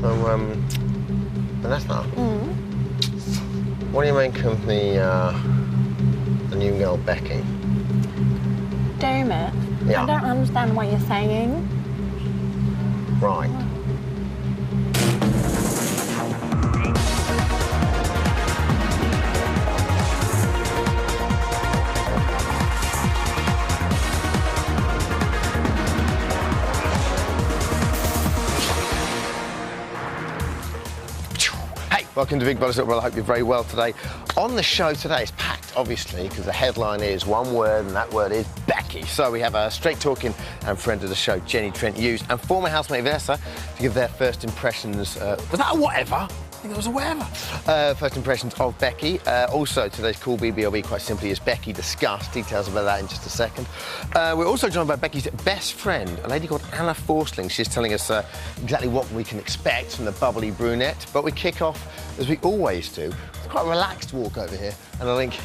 So, Vanessa, what do you make of the new girl, Becky? Dermot, Yeah. I don't understand what you're saying. Right. Hey, welcome to Big Brother's Little Brother. I hope you're very well today. On the show today, it's packed, obviously, because the headline is one word, and that word is Becky. So we have a straight-talking and friend of the show, Jenny Trent Hughes, and former housemate Vanessa to give their first impressions. Was that a whatever? I think it was a whatever. First impressions of Becky. Also, today's Call BBUK, quite simply, is Becky Discussed. Details about that in just a second. We're also joined by Becky's best friend, a lady called Anna Forsling. She's telling us exactly what we can expect from the bubbly brunette. But we kick off, as we always do, with quite a relaxed walk over here and a link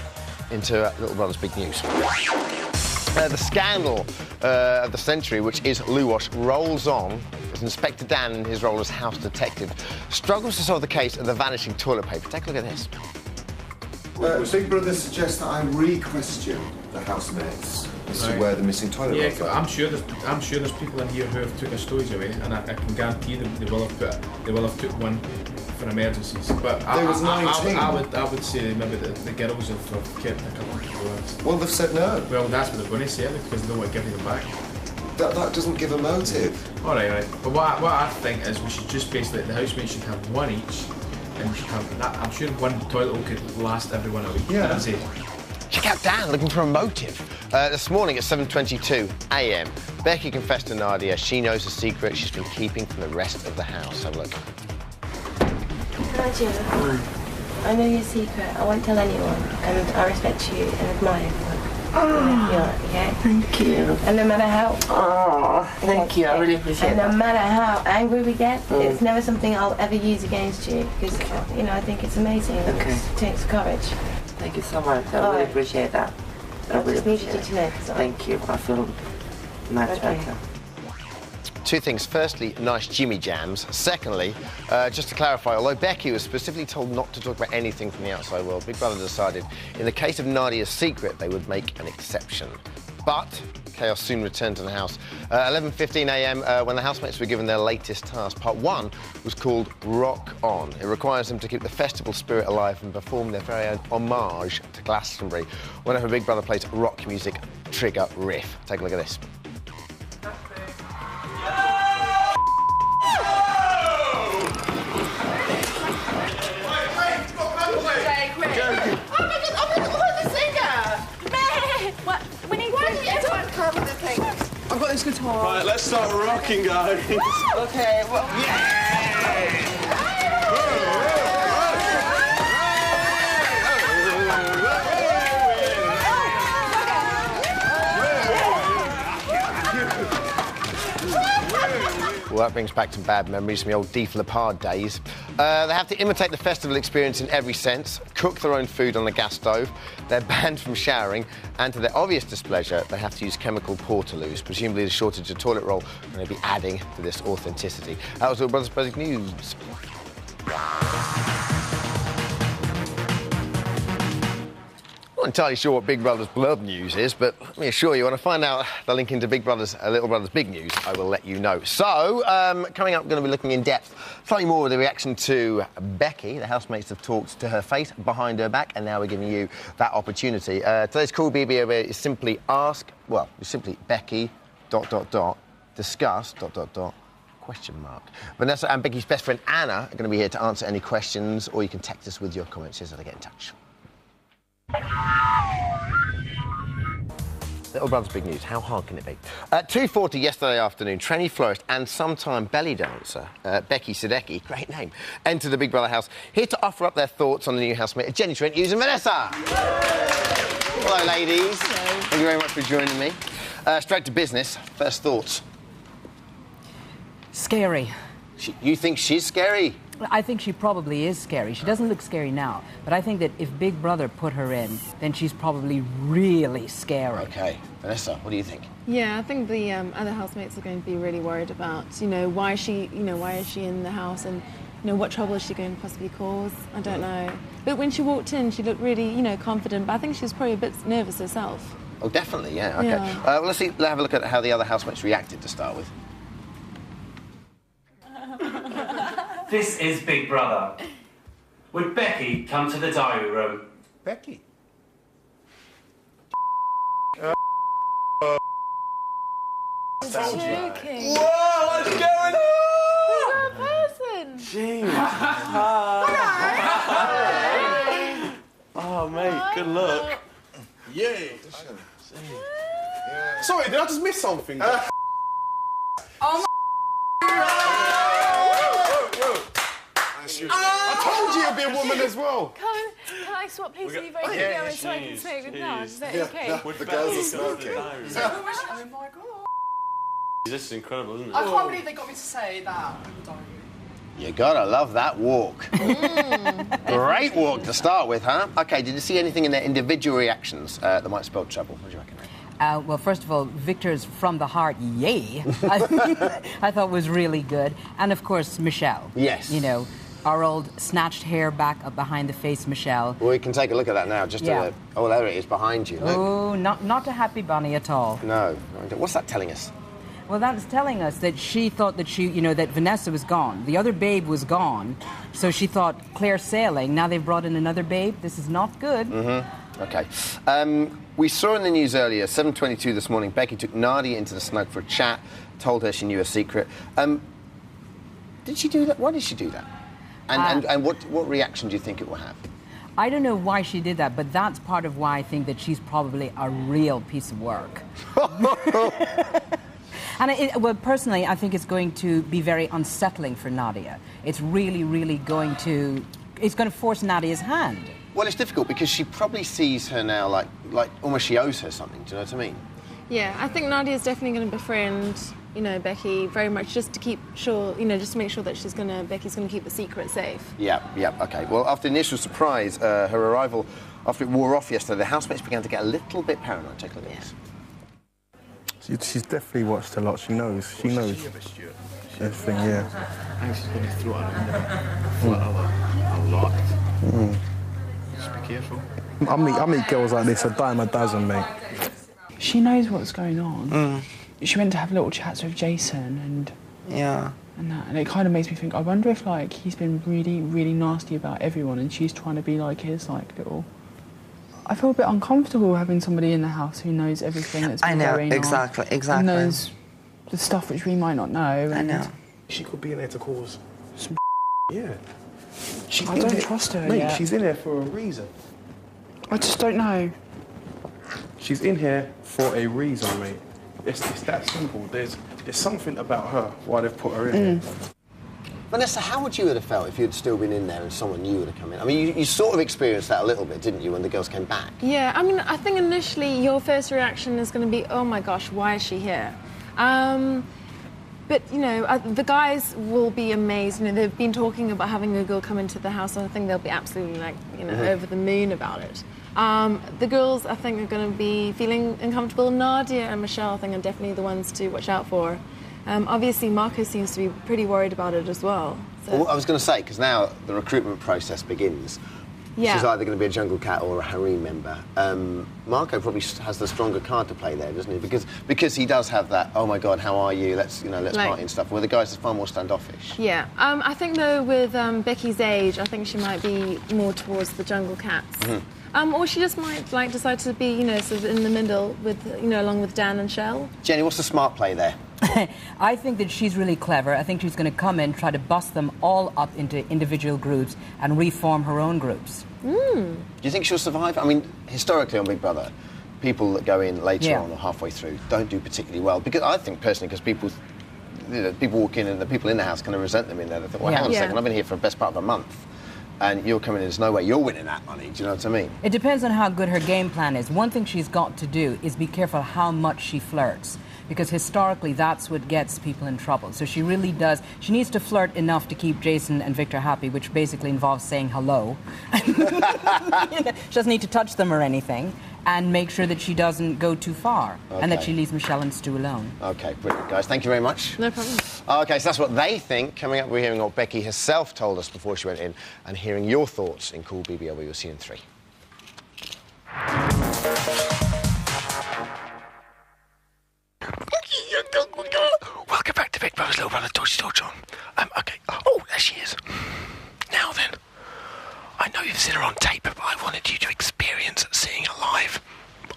into Little Brother's big news. The scandal of the century, which is Luwash, rolls on as Inspector Dan, in his role as house detective, struggles to solve the case of the vanishing toilet paper. Take a look at this. Big Brother suggests that I re-question the housemates as to where the missing toilet rolls are. I'm sure there's people in here who have took a stowage away, and I can guarantee them they will have took one for emergencies. But There was 19. I would say maybe the girls have kept a couple of toilets. Well, they've said no. Well, that's what they're going to say, because they don't want to give them back. That doesn't give a motive. All right. But what I think is we should just basically, the housemates should have one each, and we should have that. I'm sure one toilet roll could last everyone a week. Yeah. That's it. Check out Dan looking for a motive. This morning at 7:22 a.m, Becky confessed to Nadia she knows a secret she's been keeping from the rest of the house. Have a look. Nadia, I know your secret. I won't tell anyone, and I respect you and admire you. Okay? Thank you. And no matter how... Thank you. I really appreciate and that. no matter how angry we get, it's never something I'll ever use against you, because, you know, I think it's amazing. Okay. It takes courage. Thank you so much. I really appreciate that. I really just needed appreciate you to know. it. Thank you. I feel much better. Two things. Firstly, nice Jimmy jams. Secondly, just to clarify, although Becky was specifically told not to talk about anything from the outside world, Big Brother decided in the case of Nadia's secret, they would make an exception. But chaos soon returned to the house. 11:15 a.m, when the housemates were given their latest task. Part one was called Rock On. It requires them to keep the festival spirit alive and perform their very own homage to Glastonbury whenever Big Brother plays rock music trigger riff. Take a look at this. I've got this guitar. Right, let's start rocking, guys. Okay, well... Well, that brings back some bad memories from the old Deef Lepard days. They have to imitate the festival experience in every sense, cook their own food on the gas stove, they're banned from showering, and to their obvious displeasure, they have to use chemical portaloos. Presumably the shortage of toilet roll going to be adding to this authenticity. That was Little Brother's Basic News. Not entirely sure what Big Brother's Blurb news is, but let me assure you, when I find out the link into Big Brother's Little Brother's Big News, I will let you know. So, coming up, going to be looking in depth, slightly more with the reaction to Becky. The housemates have talked to her face, behind her back, and now we're giving you that opportunity. Today's Call BBUK is simply Becky, ... discuss, ... question mark. Vanessa and Becky's best friend Anna are going to be here to answer any questions, or you can text us with your comments. Here's how to get in touch. Little Brother's Big News. How hard can it be? At 2:40 yesterday afternoon, tranny florist and sometime belly dancer, Becky Sadecki, great name, entered the Big Brother house, here to offer up their thoughts on the new housemate, Jenny Trent Hughes and Vanessa. Hello, ladies. Hello. Thank you very much for joining me. Straight to business. First thoughts. Scary. You think she's scary? I think she probably is scary. She doesn't look scary now, but I think that if Big Brother put her in, then she's probably really scary. Okay, Vanessa, what do you think? Yeah, I think the other housemates are going to be really worried about, why is she in the house, and what trouble is she going to possibly cause? I don't know. But when she walked in, she looked really, confident. But I think she was probably a bit nervous herself. Oh, definitely, yeah. Okay. Yeah. Well, let's have a look at how the other housemates reacted to start with. This is Big Brother. Would Becky come to the diary room? Becky? Joking. Whoa, what's going on? Who's that person? Jeez. Oh, mate, good luck. Yay! Sorry, did I just miss something? Oh I told you you'd be a woman as well. Can I swap places with you very quickly so I can smoke with Naz? Is that okay? The girls are smoking. Oh my god. This is incredible, isn't it? I can't believe they got me to say that. You gotta love that walk. Great walk to start with, huh? Okay, did you see anything in their individual reactions that might spell trouble? What do you reckon? Well, first of all, Victor's from the heart, yay, I thought was really good. And of course, Michelle. Yes. Our old snatched hair back up behind the face, Michelle. Well, we can take a look at that now. Oh, there it is behind you. Look. Oh, not a happy bunny at all. No. What's that telling us? Well, that's telling us that she thought that that Vanessa was gone. The other babe was gone. So she thought, clear sailing. Now they've brought in another babe. This is not good. Mm-hmm. Okay. We saw in the news earlier, 7:22 this morning, Becky took Nadia into the snug for a chat, told her she knew a secret. Did she do that? Why did she do that? And what reaction do you think it will have? I don't know why she did that, but that's part of why I think that she's probably a real piece of work. And personally, I think it's going to be very unsettling for Nadia. It's really, really going to force Nadia's hand. Well, it's difficult because she probably sees her now like almost she owes her something. Do you know what I mean? Yeah, I think Nadia's definitely going to befriend, Becky very much just to keep sure, just to make sure that Becky's going to keep the secret safe. Yeah, okay. Well, after the initial surprise, her arrival, after it wore off yesterday, the housemates began to get a little bit paranoid. Take a look at this. She's definitely watched a lot. She knows. She knows everything. Yeah. I think she's going to throw it in a lot. Just be careful. I meet girls like this a dime a dozen, mate. She knows what's going on. She went to have little chats with Jason and and it kind of makes me think, I wonder if he's been really, really nasty about everyone and she's trying to be like his little... I feel a bit uncomfortable having somebody in the house who knows everything that's been going on. Exactly. And knows the stuff which we might not know. I know. She could be in there to cause some yeah. I don't trust her mate, yet. she's in there for a reason. I just don't know. She's in here for a reason, mate. It's that simple. There's something about her why they've put her in there. Vanessa, how would you have felt if you'd still been in there and someone new would have come in? I mean, you sort of experienced that a little bit, didn't you, when the girls came back? Yeah, I mean, I think initially your first reaction is going to be, oh my gosh, why is she here? But, the guys will be amazed. They've been talking about having a girl come into the house, and I think they'll be absolutely, over the moon about it. The girls, I think, are going to be feeling uncomfortable. Nadia and Michelle, I think, are definitely the ones to watch out for. Obviously, Marco seems to be pretty worried about it as well. So. Well, I was going to say, because now the recruitment process begins. Yeah. She's either going to be a jungle cat or a harem member. Marco probably has the stronger card to play there, doesn't he? Because he does have that, oh my God, how are you? Let's party and stuff. Where the guys are far more standoffish. Yeah. I think, though, with Becky's age, I think she might be more towards the jungle cats. Or she just might decide to be, sort of in the middle with, along with Dan and Shell. Jenny, what's the smart play there? I think that she's really clever. I think she's going to come in, try to bust them all up into individual groups and reform her own groups. Do you think she'll survive? I mean, historically on Big Brother, people that go in later on or halfway through don't do particularly well. Because I think personally, because people walk in and the people in the house kind of resent them in there. They think, well, hang on a second, I've been here for the best part of a month. And you're coming in, there's no way you're winning that money. Do you know what I mean? It depends on how good her game plan is. One thing she's got to do is be careful how much she flirts. because historically that's what gets people in trouble. So she really does. She needs to flirt enough to keep Jason and Victor happy, which basically involves saying hello. She doesn't need to touch them or anything, and make sure that she doesn't go too far, and that she leaves Michelle and Stu alone. Okay, brilliant, guys. Thank you very much. No problem. Okay, so that's what they think. Coming up, we're hearing what Becky herself told us before she went in, and hearing your thoughts in Cool BBL. We will see you in 3. Welcome back to Big Brother's Little Brother Dodgy Dodge on. Okay. Oh, there she is. Now then, I know you've seen her on tape, but I wanted you to experience seeing her live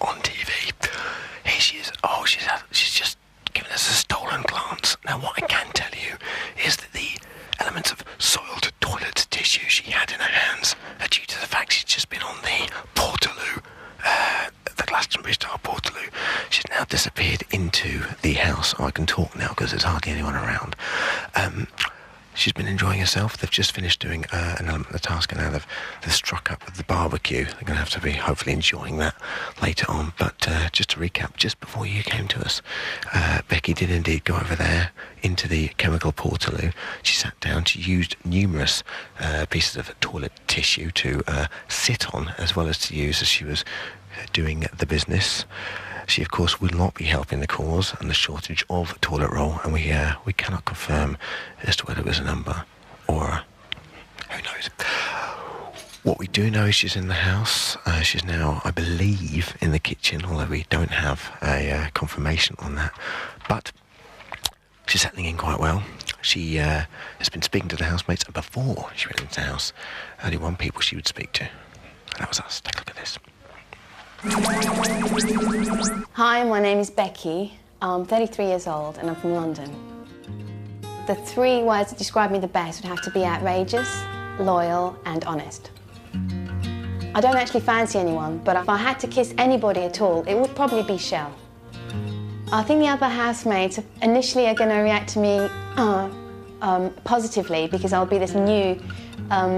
on TV. Here she is. Oh, she's just given us a stolen glance. Now, what I can tell you is that the elements of soiled toilet tissue she had in her hands are due to the fact she's just been on the Portaloo, the Glastonbury-style Portaloo. She's now disappeared into the house. Oh, I can talk now because there's hardly anyone around. She's been enjoying herself. They've just finished doing an element of the task, and now they've struck up with the barbecue. They're going to have to be hopefully enjoying that later on. But just to recap, just before you came to us, Becky did indeed go over there into the chemical Portaloo. She sat down. She used numerous pieces of toilet tissue to sit on, as well as to use as she was doing the business. She, of course, will not be helping the cause and the shortage of toilet roll, and we cannot confirm as to whether it was a number or who knows. What we do know is she's in the house. She's now, I believe, in the kitchen, although we don't have a confirmation on that. But she's settling in quite well. She has been speaking to the housemates, and before she went into the house, only one people she would speak to, and that was us. Take a look at this. Hi, my name is Becky. I'm 33 years old and I'm from London. The 3 words that describe me the best would have to be outrageous, loyal and honest. I don't actually fancy anyone, but if I had to kiss anybody at all, it would probably be Shell. I think the other housemates initially are going to react to me positively because I'll be this new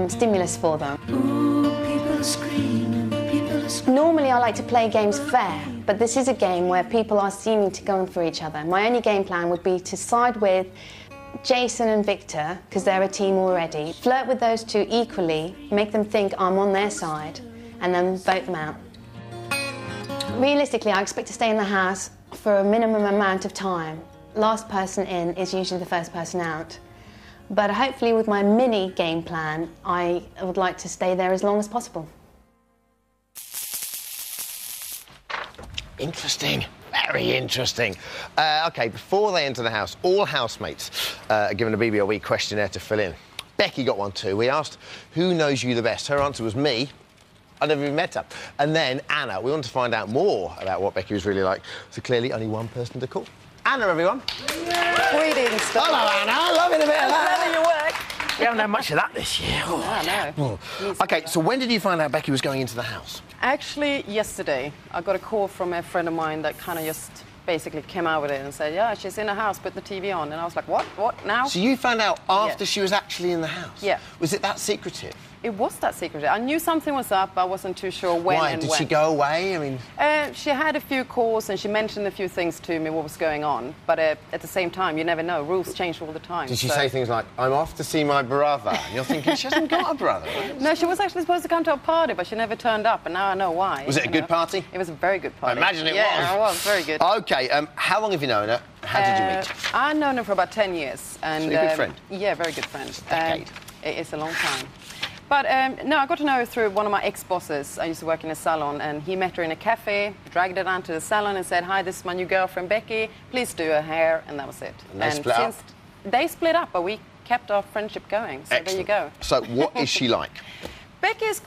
stimulus for them. Ooh, people are screaming. Normally I like to play games fair, but this is a game where people are seeming to go for each other. My only game plan would be to side with Jason and Victor, because they're a team already, flirt with those 2 equally, make them think I'm on their side, and then vote them out. Realistically, I expect to stay in the house for a minimum amount of time. Last person in is usually the first person out. But hopefully with my mini game plan, I would like to stay there as long as possible. Interesting. Very interesting. OK, before they enter the house, all housemates are given a BBLE questionnaire to fill in. Becky got one too. We asked, who knows you the best? Her answer was me. I never even met her. And then Anna. We wanted to find out more about what Becky was really like. So clearly only one person to call. Anna, everyone. Greetings. Hello, Anna. Loving a bit of that. Loving your work. We haven't had much of that this year. Oh, I know. OK, so when did you find out Becky was going into the house? Actually, yesterday, I got a call from a friend of mine that kind of just basically came out with it and said, yeah, she's in the house, put the TV on. And I was like, what? What now? So you found out after she was actually in the house? Yeah. Was it that secretive? It was that secretive. I knew something was up, but I wasn't too sure when Why? and Did when. she go away? I mean... she had a few calls and she mentioned a few things to me, what was going on. But at the same time, you never know. Rules change all the time. Did she say things like, I'm off to see my brother? And you're thinking, she hasn't got a brother. No, she was actually supposed to come to a party, but she never turned up, and now I know why. Was it a good party? It was a very good party. I imagine it was. Yeah, it was. Very good. OK, how long have you known her? How did you meet? I've known her for about 10 years. And, so you're a good friend? Yeah, very good friend. A decade. It's a long time. But no, I got to know her through one of my ex-bosses. I used to work in a salon, and he met her in a cafe, dragged her down to the salon and said, hi, this is my new girlfriend, Becky. Please do her hair, and that was it. And they split up? They split up, but we kept our friendship going, so Excellent. there you go. So what is she like? Becky is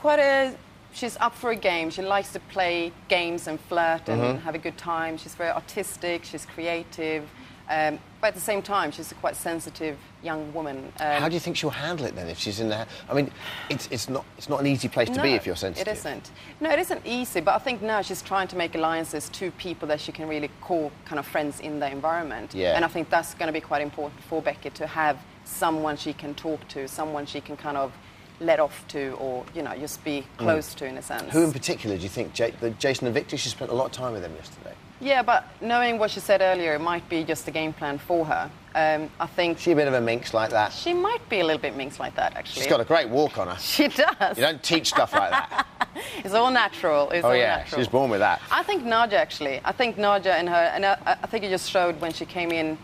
she's up for a game. She likes to play games and flirt and have a good time. She's very artistic, she's creative. But at the same time, she's a quite sensitive young woman. How do you think she'll handle it then if she's in there? I mean, it's not an easy place to be if you're sensitive. It isn't. No, it isn't easy, but I think now she's trying to make alliances to people that she can really call kind of friends in the environment. Yeah. And I think that's going to be quite important for Becky to have someone she can talk to, someone she can kind of let off to or, you know, just be close to in a sense. Who in particular do you think? Jason and Victor? She spent a lot of time with them yesterday. Yeah, but knowing what she said earlier, it might be just a game plan for her. I think... She a bit of a minx like that? She might be a little bit minx like that, actually. She's got a great walk on her. She does. You don't teach stuff like that. It's all natural. It's oh, all yeah, natural. she's born with that. I think Nadia, actually. I think Nadia and her... And I think it just showed when she came in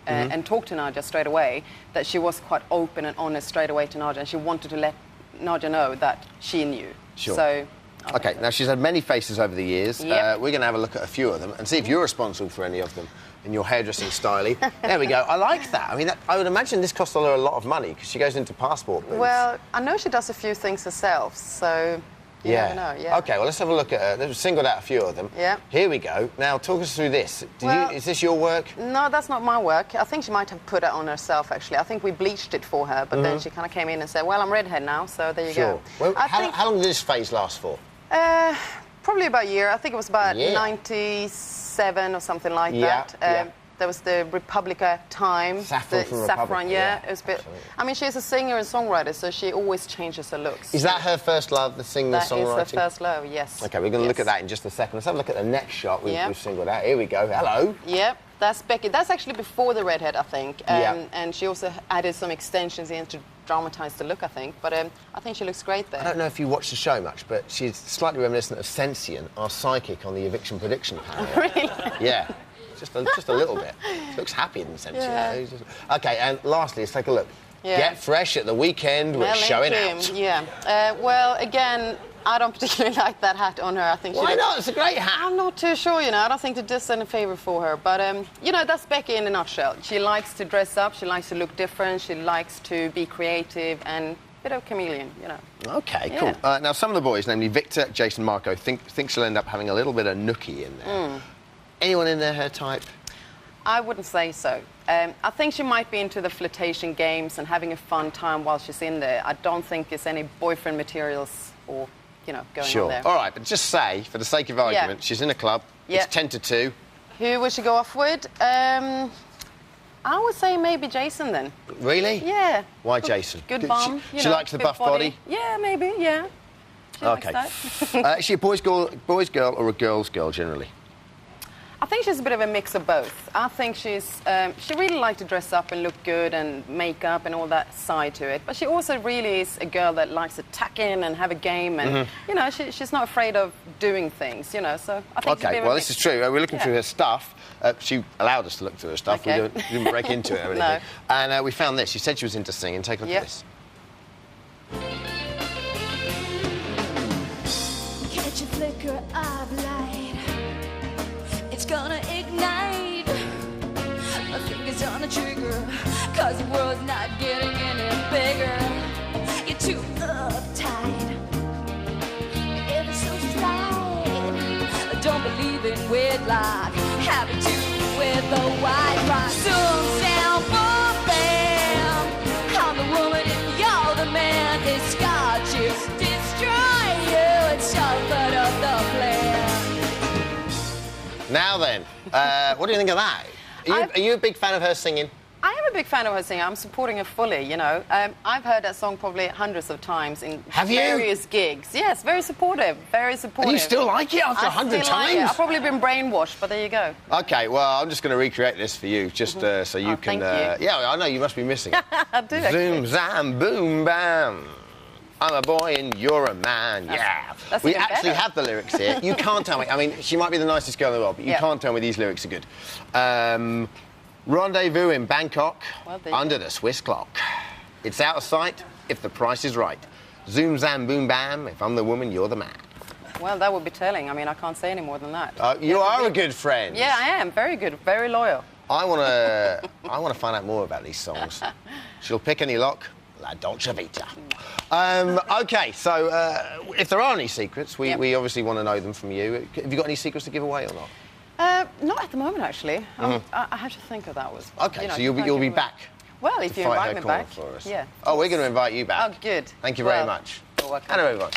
and talked to Nadia straight away that she was quite open and honest straight away to Nadia, and she wanted to let Nadia know that she knew. Sure. So... OK, now she's had many faces over the years. Yep. We're going to have a look at a few of them and see if you're responsible for any of them in your hairdressing style. There we go. I like that. I mean, I would imagine this costs her a lot of money because she goes into passport booths. Well, I know she does a few things herself, so you never know. Yeah. OK, well, let's have a look at her. They've singled out a few of them. Yeah. Here we go. Now, talk us through this. Is this your work? No, that's not my work. I think she might have put it on herself, actually. I think we bleached it for her, but then she kind of came in and said, well, I'm redhead now, so there you go. Well, how long did this phase last for? Probably about a year. I think it was about 97 or something like that. There was the Republica time. Saffron from Republica. Yeah. It was a bit... I mean, she's a singer and songwriter, so she always changes her looks. Is that her first love, the singer-songwriting? That is her first love, yes. OK, we're going to look at that in just a second. Let's have a look at the next shot we've singled out. Here we go. Hello. Yep, that's Becky. That's actually before the redhead, I think. And she also added some extensions in to dramatise the look, I think. But I think she looks great there. I don't know if you watch the show much, but she's slightly reminiscent of Sensient, our psychic on the eviction prediction panel. Really? Yeah. Just a little bit. She looks happier than Sensient. Yeah. OK, and lastly, let's take a look. Yeah. Get fresh at the weekend. We're showing out. Yeah. Well, again, I don't particularly like that hat on her. I think Why not? It's a great hat. I'm not too sure, you know. I don't think it does any favour for her. But, you know, that's Becky in a nutshell. She likes to dress up. She likes to look different. She likes to be creative and a bit of a chameleon, you know. OK, cool. Now, some of the boys, namely Victor, Jason, Marco, think she'll end up having a little bit of nookie in there. Anyone in there her type? I wouldn't say so. I think she might be into the flirtation games and having a fun time while she's in there. I don't think there's any boyfriend materials or, you know, going on there. All right, but just say, for the sake of argument, she's in a club. It's 10 to 2. Who would she go off with? I would say maybe Jason then. Really? Yeah. Why Jason? Good bum. She likes the buff body? Yeah, maybe, yeah. She likes that. Is she a boy's girl or a girl's girl generally? I think she's a bit of a mix of both. I think she's she really likes to dress up and look good and makeup and all that side to it. But she also really is a girl that likes to tuck in and have a game and, you know, she's not afraid of doing things, you know, so I think she's a bit of a well, mix. this is true. We're looking through her stuff. She allowed us to look through her stuff. Okay. We didn't break into it or anything. No. And we found this. She said she was into singing. Take a look at this. Catch a flicker of light. It's gonna ignite. My fingers on the trigger, cause the world's not getting any bigger. You're too uptight. Every social's right. Don't believe in wedlock. Happy to with the white rock. Zoom down, boom, bam. I'm the woman if you're the man. It's got you, destroy you, and shuffle up the plan. Now then, what do you think of that? Are you a big fan of her singing? I am a big fan of her singing. I'm supporting her fully, you know. I've heard that song probably hundreds of times in various gigs. Yes, very supportive, very supportive. And you still like it after 100 times? Like it. I've probably been brainwashed, but there you go. OK, well, I'm just going to recreate this for you, just so you can... Thank you. Yeah, I know, you must be missing it. I do, actually. Zoom, zam, boom, bam. I'm a boy and you're a man, That's we even actually better. have the lyrics here. You can't tell me. I mean, she might be the nicest girl in the world, but you can't tell me these lyrics are good. Rendezvous in Bangkok, under the Swiss clock. It's out of sight if the price is right. Zoom, zam, boom, bam. If I'm the woman, you're the man. Well, that would be telling. I mean, I can't say any more than that. You are a good friend. Yeah, I am. Very good. Very loyal. I want to find out more about these songs. She'll pick any lock. La Dolce Vita. OK, so if there are any secrets, we obviously want to know them from you. Have you got any secrets to give away or not? Not at the moment, actually. I have to think of that. OK, you know, so you'll be back. Well, if you invite me back. For us. Yeah. Oh, we're going to invite you back. Oh, good. Thank you very much. You're welcome. Hello, everyone.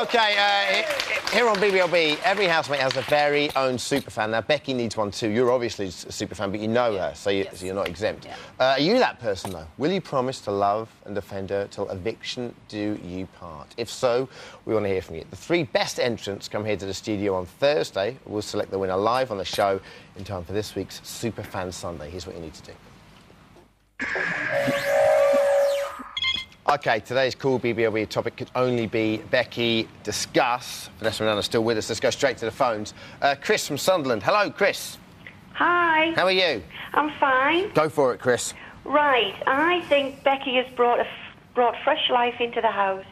OK, here on BBLB, every housemate has a very own superfan. Now, Becky needs one too. You're obviously a superfan, but you know her, so you're not exempt. Yeah. Are you that person, though? Will you promise to love and defend her till eviction do you part? If so, we want to hear from you. The 3 best entrants come here to the studio on Thursday. We'll select the winner live on the show in time for this week's Superfan Sunday. Here's what you need to do. OK, today's cool BBLB topic could only be Becky discuss. Vanessa and Anna are still with us. Let's go straight to the phones. Chris from Sunderland. Hello, Chris. Hi. How are you? I'm fine. Go for it, Chris. Right, I think Becky has brought fresh life into the house,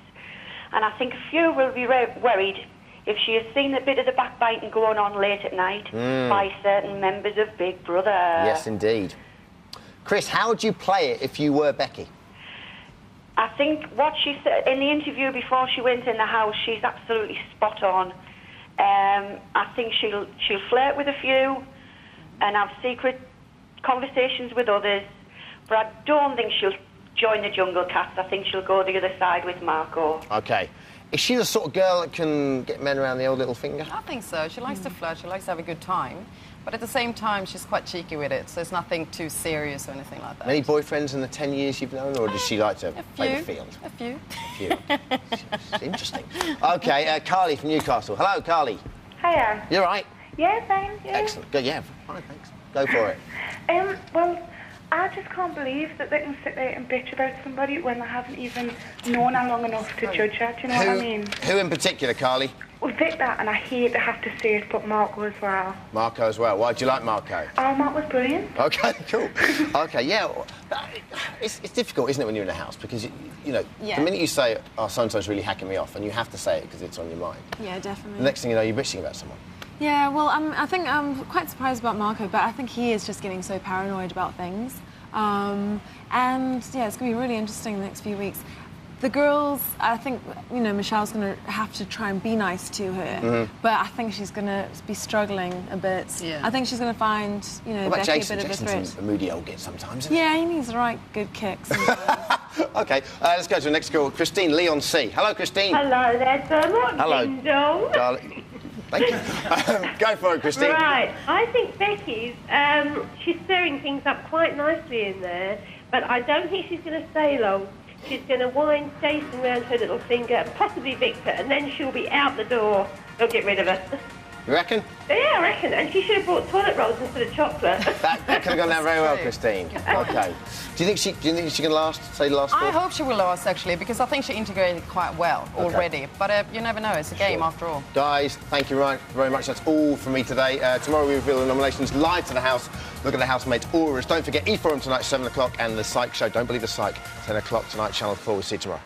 and I think a few will be worried if she has seen a bit of the backbiting going on late at night by certain members of Big Brother. Yes, indeed. Chris, how would you play it if you were Becky? I think what she said in the interview before she went in the house, she's absolutely spot on. I think she'll flirt with a few and have secret conversations with others, but I don't think she'll join the Jungle Cats. I think she'll go the other side with Marco. OK. Is she the sort of girl that can get men around the old little finger? I think so. She likes to flirt, she likes to have a good time. But at the same time, she's quite cheeky with it, so it's nothing too serious or anything like that. Many boyfriends in the 10 years you've known, or does she like to play the field? A few. It's interesting. OK, Carly from Newcastle. Hello, Carly. Hiya. You all right? Yeah, thanks. Yeah. Excellent. Good, yeah, fine, thanks. Go for it. Well, I just can't believe that they can sit there and bitch about somebody when they haven't even known her long enough to judge her. Do you know what I mean? Who in particular, Carly? Well, Victor, and I hate to have to say it, but Marco as well. Marco as well. Why do you like Marco? Oh, Mark was brilliant. OK, cool. OK, yeah. It's difficult, isn't it, when you're in a house? Because, you know, the minute you say, oh, so-and-so's really hacking me off, and you have to say it because it's on your mind. Yeah, definitely. The next thing you know, you're bitching about someone. Yeah, well, I think I'm quite surprised about Marco, but I think he is just getting so paranoid about things. And, yeah, it's going to be really interesting the next few weeks. The girls, I think, you know, Michelle's going to have to try and be nice to her, but I think she's going to be struggling a bit. Yeah. I think she's going to find, you know, what about Becky Jason? a bit of a Jason's threat. a moody old git sometimes, isn't he? Yeah, he needs the right good kicks. OK, let's go to the next call. Christine, Leon C. Hello, Christine. Hello there, Dermot. Hello. Ding dong. Darling. Thank you. Go for it, Christine. Right, I think Becky's, she's stirring things up quite nicely in there, but I don't think she's going to stay long. She's going to wind Jason round her little finger, possibly Victor, and then she'll be out the door. They'll get rid of her. You reckon? Yeah, I reckon. And she should have brought toilet rolls instead of chocolate. That could have gone down very well, Christine. OK. Do you think she can last, say, last I hope she will last, actually, because I think she integrated quite well already. But you never know. It's a game after all. Guys, thank you very much. That's all from me today. Tomorrow we reveal the nominations live to the house. Look at the housemates' auras. Don't forget E4 tonight, 7 o'clock, and the Psych Show. Don't believe the Psych, 10 o'clock tonight, Channel 4. We'll see you tomorrow.